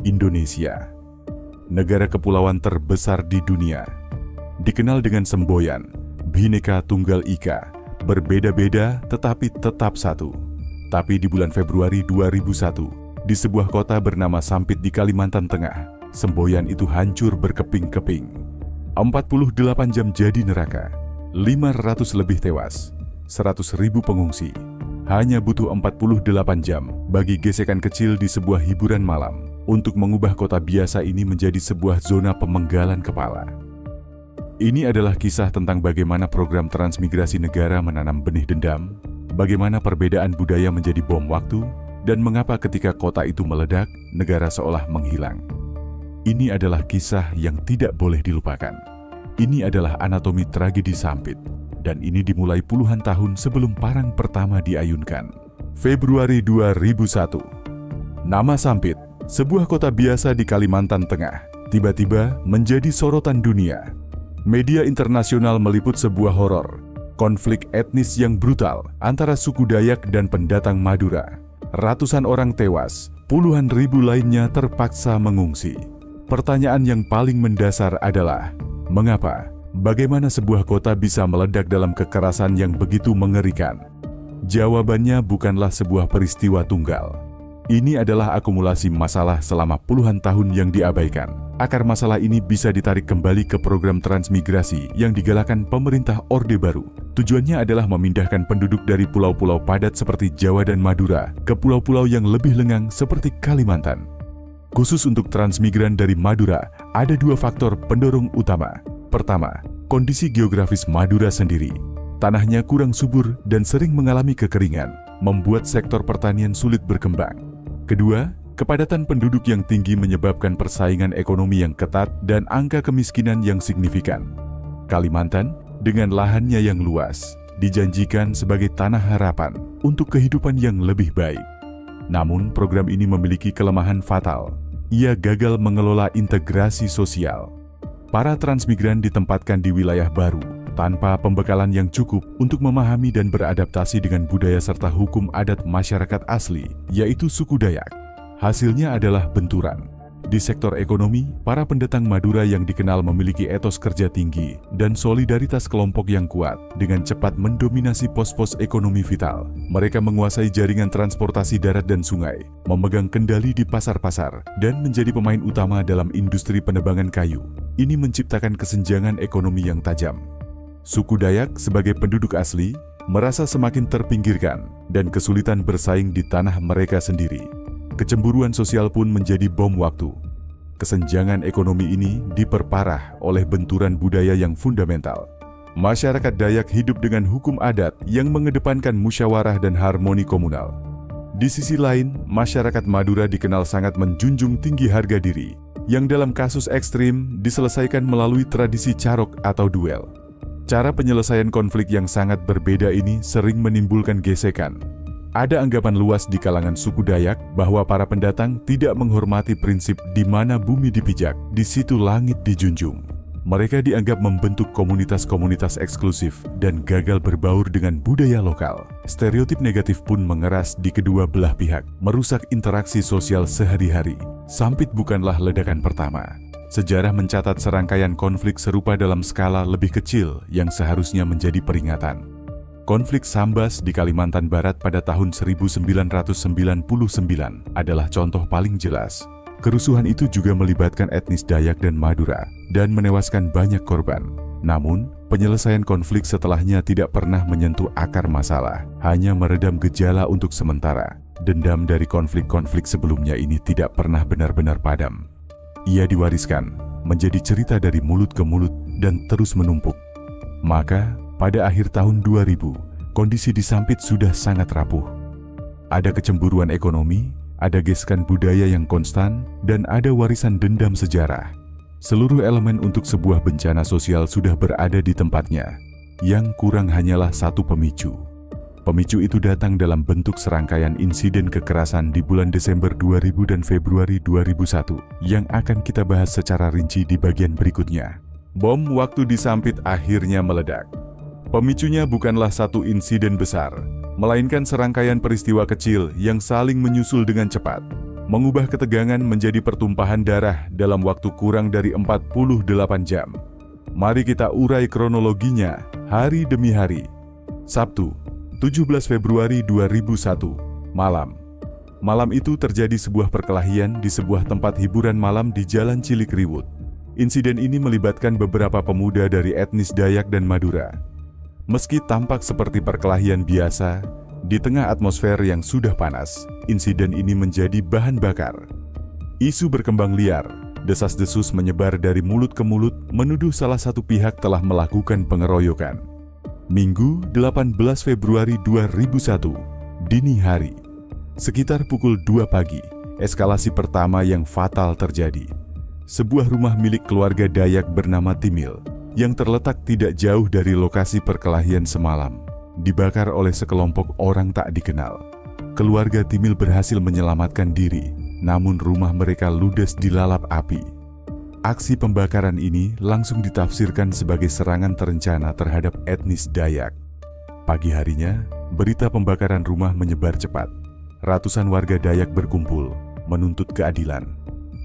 Indonesia. Negara kepulauan terbesar di dunia. Dikenal dengan semboyan, Bhinneka Tunggal Ika, berbeda-beda tetapi tetap satu. Tapi di bulan Februari 2001, di sebuah kota bernama Sampit di Kalimantan Tengah, semboyan itu hancur berkeping-keping. 48 jam jadi neraka, 500 lebih tewas, 100.000 pengungsi. Hanya butuh 48 jam bagi gesekan kecil di sebuah hiburan malam untuk mengubah kota biasa ini menjadi sebuah zona pemenggalan kepala. Ini adalah kisah tentang bagaimana program transmigrasi negara menanam benih dendam, bagaimana perbedaan budaya menjadi bom waktu, dan mengapa ketika kota itu meledak, negara seolah menghilang. Ini adalah kisah yang tidak boleh dilupakan. Ini adalah anatomi tragedi Sampit, dan ini dimulai puluhan tahun sebelum parang pertama diayunkan. Februari 2001. Nama Sampit, sebuah kota biasa di Kalimantan Tengah, tiba-tiba menjadi sorotan dunia. Media internasional meliput sebuah horor, konflik etnis yang brutal antara suku Dayak dan pendatang Madura. Ratusan orang tewas, puluhan ribu lainnya terpaksa mengungsi. Pertanyaan yang paling mendasar adalah, mengapa? Bagaimana sebuah kota bisa meledak dalam kekerasan yang begitu mengerikan? Jawabannya bukanlah sebuah peristiwa tunggal. Ini adalah akumulasi masalah selama puluhan tahun yang diabaikan. Akar masalah ini bisa ditarik kembali ke program transmigrasi yang digalakan pemerintah Orde Baru. Tujuannya adalah memindahkan penduduk dari pulau-pulau padat seperti Jawa dan Madura ke pulau-pulau yang lebih lengang seperti Kalimantan. Khusus untuk transmigran dari Madura, ada dua faktor pendorong utama. Pertama, kondisi geografis Madura sendiri. Tanahnya kurang subur dan sering mengalami kekeringan, membuat sektor pertanian sulit berkembang. Kedua, kepadatan penduduk yang tinggi menyebabkan persaingan ekonomi yang ketat dan angka kemiskinan yang signifikan. Kalimantan, dengan lahannya yang luas, dijanjikan sebagai tanah harapan untuk kehidupan yang lebih baik. Namun, program ini memiliki kelemahan fatal. Ia gagal mengelola integrasi sosial. Para transmigran ditempatkan di wilayah baru, tanpa pembekalan yang cukup untuk memahami dan beradaptasi dengan budaya serta hukum adat masyarakat asli, yaitu suku Dayak. Hasilnya adalah benturan. Di sektor ekonomi, para pendatang Madura yang dikenal memiliki etos kerja tinggi dan solidaritas kelompok yang kuat dengan cepat mendominasi pos-pos ekonomi vital. Mereka menguasai jaringan transportasi darat dan sungai, memegang kendali di pasar-pasar, dan menjadi pemain utama dalam industri penebangan kayu. Ini menciptakan kesenjangan ekonomi yang tajam. Suku Dayak sebagai penduduk asli merasa semakin terpinggirkan dan kesulitan bersaing di tanah mereka sendiri. Kecemburuan sosial pun menjadi bom waktu. Kesenjangan ekonomi ini diperparah oleh benturan budaya yang fundamental. Masyarakat Dayak hidup dengan hukum adat yang mengedepankan musyawarah dan harmoni komunal. Di sisi lain, masyarakat Madura dikenal sangat menjunjung tinggi harga diri, yang dalam kasus ekstrim diselesaikan melalui tradisi carok atau duel. Cara penyelesaian konflik yang sangat berbeda ini sering menimbulkan gesekan. Ada anggapan luas di kalangan suku Dayak bahwa para pendatang tidak menghormati prinsip di mana bumi dipijak, di situ langit dijunjung. Mereka dianggap membentuk komunitas-komunitas eksklusif dan gagal berbaur dengan budaya lokal. Stereotip negatif pun mengeras di kedua belah pihak, merusak interaksi sosial sehari-hari. Sampit bukanlah ledakan pertama. Sejarah mencatat serangkaian konflik serupa dalam skala lebih kecil yang seharusnya menjadi peringatan. Konflik Sambas di Kalimantan Barat pada tahun 1999 adalah contoh paling jelas. Kerusuhan itu juga melibatkan etnis Dayak dan Madura dan menewaskan banyak korban. Namun, penyelesaian konflik setelahnya tidak pernah menyentuh akar masalah, hanya meredam gejala untuk sementara. Dendam dari konflik-konflik sebelumnya ini tidak pernah benar-benar padam. Ia diwariskan, menjadi cerita dari mulut ke mulut dan terus menumpuk. Maka, pada akhir tahun 2000, kondisi di Sampit sudah sangat rapuh. Ada kecemburuan ekonomi, ada gesekan budaya yang konstan, dan ada warisan dendam sejarah. Seluruh elemen untuk sebuah bencana sosial sudah berada di tempatnya. Yang kurang hanyalah satu pemicu. Pemicu itu datang dalam bentuk serangkaian insiden kekerasan di bulan Desember 2000 dan Februari 2001 yang akan kita bahas secara rinci di bagian berikutnya. Bom waktu di Sampit akhirnya meledak. Pemicunya bukanlah satu insiden besar, melainkan serangkaian peristiwa kecil yang saling menyusul dengan cepat. mengubah ketegangan menjadi pertumpahan darah dalam waktu kurang dari 48 jam. Mari kita urai kronologinya hari demi hari. Sabtu, 17 Februari 2001, malam. Malam itu terjadi sebuah perkelahian di sebuah tempat hiburan malam di Jalan Cilikriwut. Insiden ini melibatkan beberapa pemuda dari etnis Dayak dan Madura. Meski tampak seperti perkelahian biasa, di tengah atmosfer yang sudah panas, insiden ini menjadi bahan bakar. Isu berkembang liar. Desas-desus menyebar dari mulut ke mulut menuduh salah satu pihak telah melakukan pengeroyokan. Minggu 18 Februari 2001, dini hari. Sekitar pukul 2 pagi, eskalasi pertama yang fatal terjadi. Sebuah rumah milik keluarga Dayak bernama Timil, yang terletak tidak jauh dari lokasi perkelahian semalam, dibakar oleh sekelompok orang tak dikenal. Keluarga Timil berhasil menyelamatkan diri, namun rumah mereka ludes dilalap api. Aksi pembakaran ini langsung ditafsirkan sebagai serangan terencana terhadap etnis Dayak. Pagi harinya, berita pembakaran rumah menyebar cepat. Ratusan warga Dayak berkumpul, menuntut keadilan.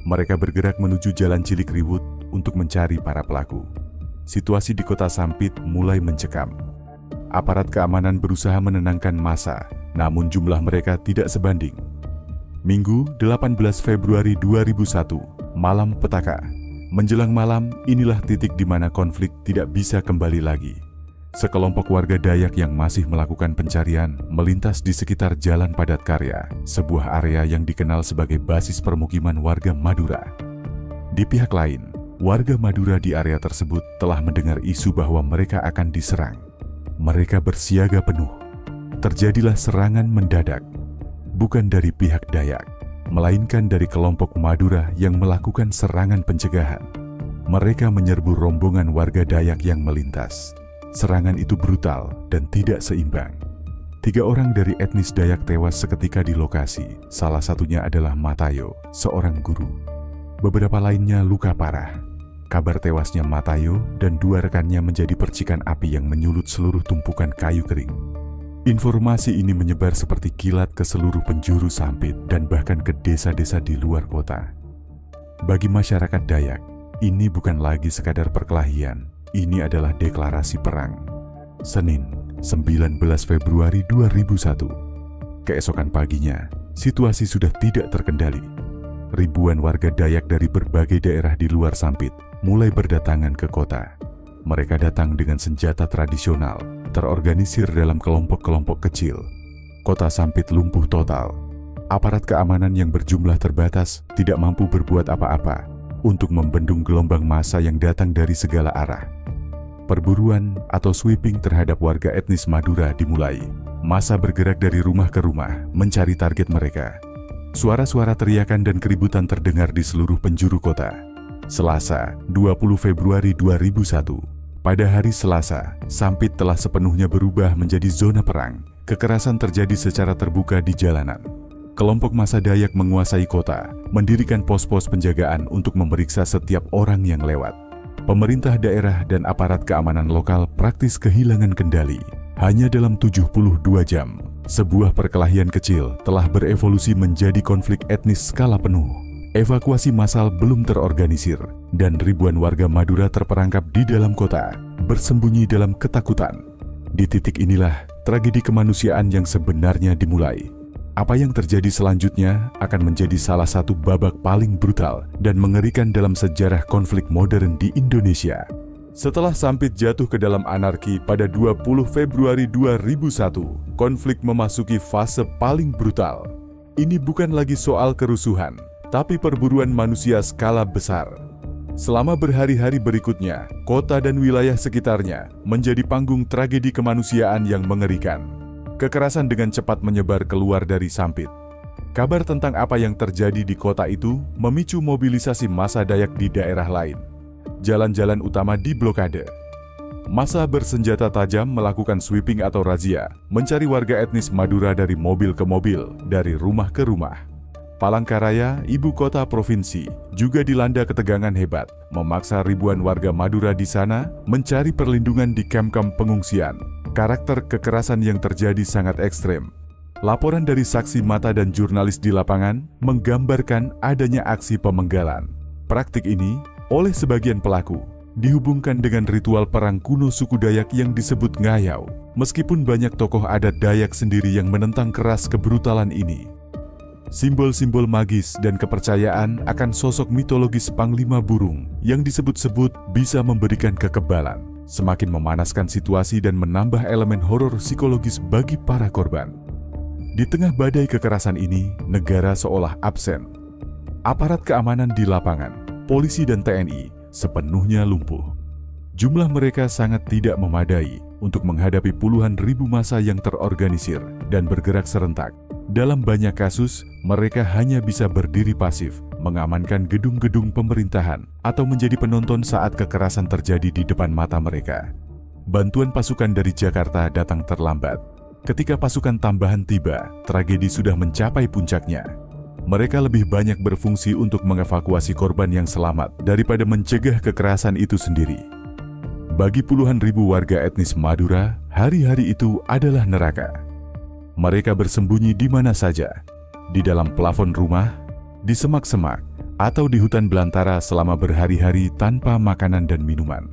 Mereka bergerak menuju Jalan Cilikriwut untuk mencari para pelaku. Situasi di Kota Sampit mulai mencekam. Aparat keamanan berusaha menenangkan massa, namun jumlah mereka tidak sebanding. Minggu 18 Februari 2001, malam petaka. Menjelang malam, inilah titik di mana konflik tidak bisa kembali lagi. Sekelompok warga Dayak yang masih melakukan pencarian melintas di sekitar Jalan Padat Karya, sebuah area yang dikenal sebagai basis permukiman warga Madura. Di pihak lain, warga Madura di area tersebut telah mendengar isu bahwa mereka akan diserang. Mereka bersiaga penuh. Terjadilah serangan mendadak. Bukan dari pihak Dayak, melainkan dari kelompok Madura yang melakukan serangan pencegahan. Mereka menyerbu rombongan warga Dayak yang melintas. Serangan itu brutal dan tidak seimbang. 3 orang dari etnis Dayak tewas seketika di lokasi. Salah satunya adalah Matayo, seorang guru. Beberapa lainnya luka parah. Kabar tewasnya Matayo dan 2 rekannya menjadi percikan api yang menyulut seluruh tumpukan kayu kering. Informasi ini menyebar seperti kilat ke seluruh penjuru Sampit dan bahkan ke desa-desa di luar kota. Bagi masyarakat Dayak, ini bukan lagi sekadar perkelahian, ini adalah deklarasi perang. Senin, 19 Februari 2001. Keesokan paginya, situasi sudah tidak terkendali. Ribuan warga Dayak dari berbagai daerah di luar Sampit mulai berdatangan ke kota. Mereka datang dengan senjata tradisional, terorganisir dalam kelompok-kelompok kecil. Kota Sampit lumpuh total. Aparat keamanan yang berjumlah terbatas tidak mampu berbuat apa-apa untuk membendung gelombang massa yang datang dari segala arah. Perburuan atau sweeping terhadap warga etnis Madura dimulai. Massa bergerak dari rumah ke rumah mencari target mereka. Suara-suara teriakan dan keributan terdengar di seluruh penjuru kota. Selasa, 20 Februari 2001. Pada hari Selasa, Sampit telah sepenuhnya berubah menjadi zona perang. Kekerasan terjadi secara terbuka di jalanan. Kelompok massa Dayak menguasai kota, mendirikan pos-pos penjagaan untuk memeriksa setiap orang yang lewat. Pemerintah daerah dan aparat keamanan lokal praktis kehilangan kendali. Hanya dalam 72 jam, sebuah perkelahian kecil telah berevolusi menjadi konflik etnis skala penuh. Evakuasi massal belum terorganisir, dan ribuan warga Madura terperangkap di dalam kota, bersembunyi dalam ketakutan. Di titik inilah tragedi kemanusiaan yang sebenarnya dimulai. Apa yang terjadi selanjutnya akan menjadi salah satu babak paling brutal dan mengerikan dalam sejarah konflik modern di Indonesia. Setelah Sampit jatuh ke dalam anarki pada 20 Februari 2001, konflik memasuki fase paling brutal. Ini bukan lagi soal kerusuhan, tapi perburuan manusia skala besar. Selama berhari-hari berikutnya, kota dan wilayah sekitarnya menjadi panggung tragedi kemanusiaan yang mengerikan. Kekerasan dengan cepat menyebar keluar dari Sampit. Kabar tentang apa yang terjadi di kota itu memicu mobilisasi massa Dayak di daerah lain. Jalan-jalan utama diblokade. Massa bersenjata tajam melakukan sweeping atau razia, mencari warga etnis Madura dari mobil ke mobil, dari rumah ke rumah. Palangkaraya, ibu kota provinsi, juga dilanda ketegangan hebat, memaksa ribuan warga Madura di sana mencari perlindungan di kamp-kamp pengungsian. Karakter kekerasan yang terjadi sangat ekstrem. Laporan dari saksi mata dan jurnalis di lapangan menggambarkan adanya aksi pemenggalan. Praktik ini, oleh sebagian pelaku, dihubungkan dengan ritual perang kuno suku Dayak yang disebut ngayau. Meskipun banyak tokoh adat Dayak sendiri yang menentang keras kebrutalan ini. Simbol-simbol magis dan kepercayaan akan sosok mitologis Panglima Burung yang disebut-sebut bisa memberikan kekebalan, semakin memanaskan situasi dan menambah elemen horor psikologis bagi para korban. Di tengah badai kekerasan ini, negara seolah absen. Aparat keamanan di lapangan, polisi dan TNI sepenuhnya lumpuh. Jumlah mereka sangat tidak memadai untuk menghadapi puluhan ribu massa yang terorganisir dan bergerak serentak. Dalam banyak kasus, mereka hanya bisa berdiri pasif, mengamankan gedung-gedung pemerintahan, atau menjadi penonton saat kekerasan terjadi di depan mata mereka. Bantuan pasukan dari Jakarta datang terlambat. Ketika pasukan tambahan tiba, tragedi sudah mencapai puncaknya. Mereka lebih banyak berfungsi untuk mengevakuasi korban yang selamat daripada mencegah kekerasan itu sendiri. Bagi puluhan ribu warga etnis Madura, hari-hari itu adalah neraka. Mereka bersembunyi di mana saja, di dalam plafon rumah, di semak-semak, atau di hutan belantara selama berhari-hari tanpa makanan dan minuman.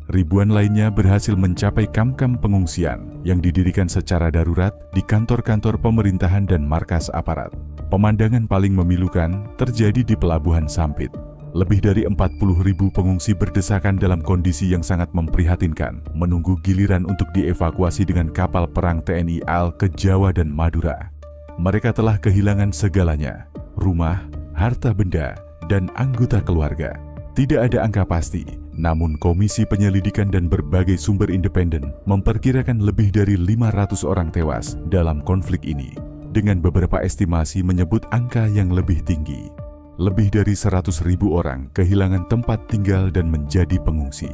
Ribuan lainnya berhasil mencapai kamp-kamp pengungsian yang didirikan secara darurat di kantor-kantor pemerintahan dan markas aparat. Pemandangan paling memilukan terjadi di Pelabuhan Sampit. Lebih dari 40.000 pengungsi berdesakan dalam kondisi yang sangat memprihatinkan, menunggu giliran untuk dievakuasi dengan kapal perang TNI AL ke Jawa dan Madura. Mereka telah kehilangan segalanya, rumah, harta benda, dan anggota keluarga. Tidak ada angka pasti, namun Komisi Penyelidikan dan berbagai sumber independen memperkirakan lebih dari 500 orang tewas dalam konflik ini, dengan beberapa estimasi menyebut angka yang lebih tinggi. Lebih dari 100.000 orang kehilangan tempat tinggal dan menjadi pengungsi.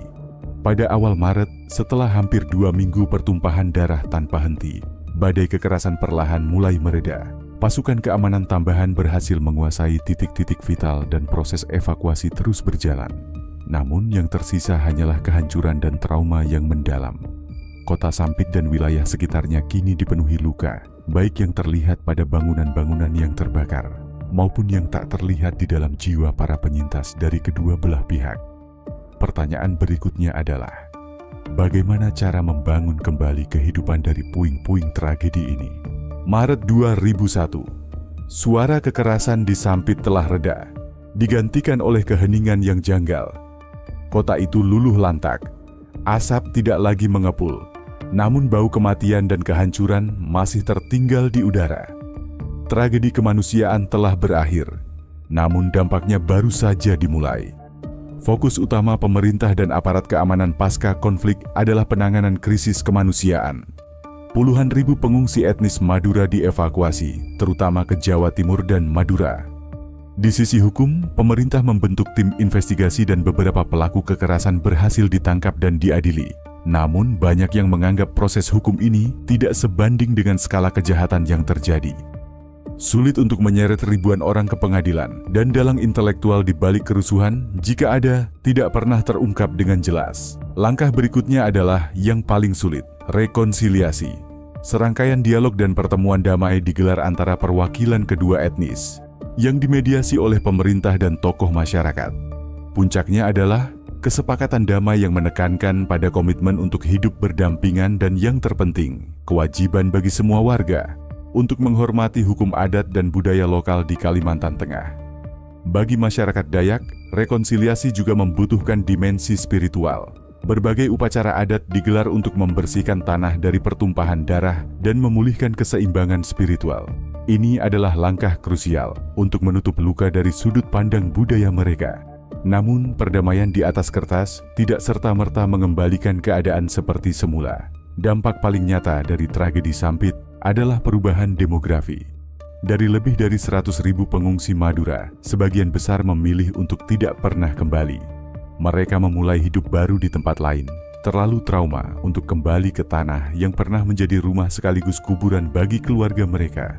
Pada awal Maret, setelah hampir 2 minggu pertumpahan darah tanpa henti, badai kekerasan perlahan mulai mereda. Pasukan keamanan tambahan berhasil menguasai titik-titik vital dan proses evakuasi terus berjalan. Namun yang tersisa hanyalah kehancuran dan trauma yang mendalam. Kota Sampit dan wilayah sekitarnya kini dipenuhi luka, baik yang terlihat pada bangunan-bangunan yang terbakar, maupun yang tak terlihat di dalam jiwa para penyintas dari kedua belah pihak. Pertanyaan berikutnya adalah, bagaimana cara membangun kembali kehidupan dari puing-puing tragedi ini? Maret 2001, suara kekerasan di Sampit telah reda, digantikan oleh keheningan yang janggal. Kota itu luluh lantak, asap tidak lagi mengepul, namun bau kematian dan kehancuran masih tertinggal di udara. Tragedi kemanusiaan telah berakhir, namun dampaknya baru saja dimulai. Fokus utama pemerintah dan aparat keamanan pasca konflik adalah penanganan krisis kemanusiaan. Puluhan ribu pengungsi etnis Madura dievakuasi, terutama ke Jawa Timur dan Madura. Di sisi hukum, pemerintah membentuk tim investigasi dan beberapa pelaku kekerasan berhasil ditangkap dan diadili. Namun, banyak yang menganggap proses hukum ini tidak sebanding dengan skala kejahatan yang terjadi. Sulit untuk menyeret ribuan orang ke pengadilan, dan dalang intelektual di balik kerusuhan, jika ada, tidak pernah terungkap dengan jelas. Langkah berikutnya adalah yang paling sulit, rekonsiliasi. Serangkaian dialog dan pertemuan damai digelar antara perwakilan kedua etnis, yang dimediasi oleh pemerintah dan tokoh masyarakat. Puncaknya adalah kesepakatan damai yang menekankan pada komitmen untuk hidup berdampingan dan yang terpenting, kewajiban bagi semua warga untuk menghormati hukum adat dan budaya lokal di Kalimantan Tengah. Bagi masyarakat Dayak, rekonsiliasi juga membutuhkan dimensi spiritual. Berbagai upacara adat digelar untuk membersihkan tanah dari pertumpahan darah dan memulihkan keseimbangan spiritual. Ini adalah langkah krusial untuk menutup luka dari sudut pandang budaya mereka. Namun, perdamaian di atas kertas tidak serta-merta mengembalikan keadaan seperti semula. Dampak paling nyata dari tragedi Sampit adalah perubahan demografi. Dari lebih dari 100.000 pengungsi Madura, sebagian besar memilih untuk tidak pernah kembali. Mereka memulai hidup baru di tempat lain, terlalu trauma untuk kembali ke tanah yang pernah menjadi rumah sekaligus kuburan bagi keluarga mereka.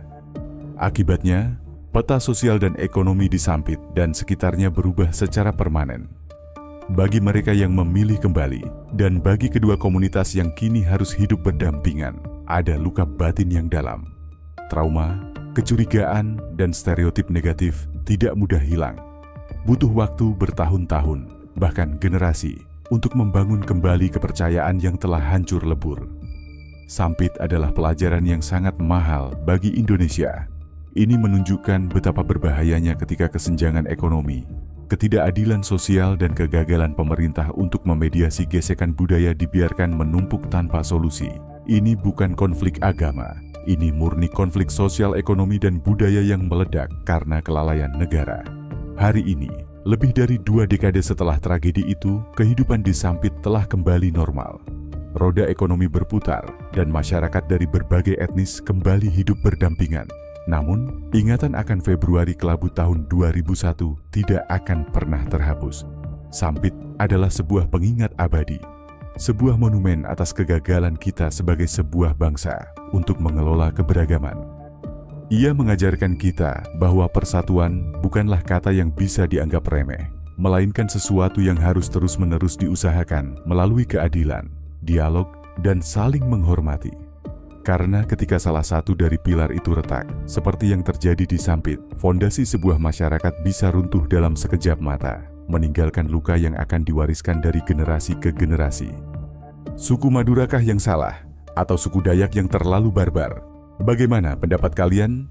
Akibatnya, peta sosial dan ekonomi di Sampit dan sekitarnya berubah secara permanen. Bagi mereka yang memilih kembali, dan bagi kedua komunitas yang kini harus hidup berdampingan, ada luka batin yang dalam. Trauma, kecurigaan, dan stereotip negatif tidak mudah hilang. Butuh waktu bertahun-tahun, bahkan generasi, untuk membangun kembali kepercayaan yang telah hancur lebur. Sampit adalah pelajaran yang sangat mahal bagi Indonesia. Ini menunjukkan betapa berbahayanya ketika kesenjangan ekonomi, ketidakadilan sosial, dan kegagalan pemerintah untuk memediasi gesekan budaya dibiarkan menumpuk tanpa solusi. Ini bukan konflik agama. Ini murni konflik sosial, ekonomi, dan budaya yang meledak karena kelalaian negara. Hari ini, lebih dari 2 dekade setelah tragedi itu, kehidupan di Sampit telah kembali normal. Roda ekonomi berputar, dan masyarakat dari berbagai etnis kembali hidup berdampingan. Namun, ingatan akan Februari Kelabu tahun 2001 tidak akan pernah terhapus. Sampit adalah sebuah pengingat abadi. Sebuah monumen atas kegagalan kita sebagai sebuah bangsa untuk mengelola keberagaman. Ia mengajarkan kita bahwa persatuan bukanlah kata yang bisa dianggap remeh, melainkan sesuatu yang harus terus-menerus diusahakan melalui keadilan, dialog, dan saling menghormati. Karena ketika salah satu dari pilar itu retak, seperti yang terjadi di Sampit, fondasi sebuah masyarakat bisa runtuh dalam sekejap mata, meninggalkan luka yang akan diwariskan dari generasi ke generasi. Suku Madurakah yang salah, atau suku Dayak yang terlalu barbar? Bagaimana pendapat kalian?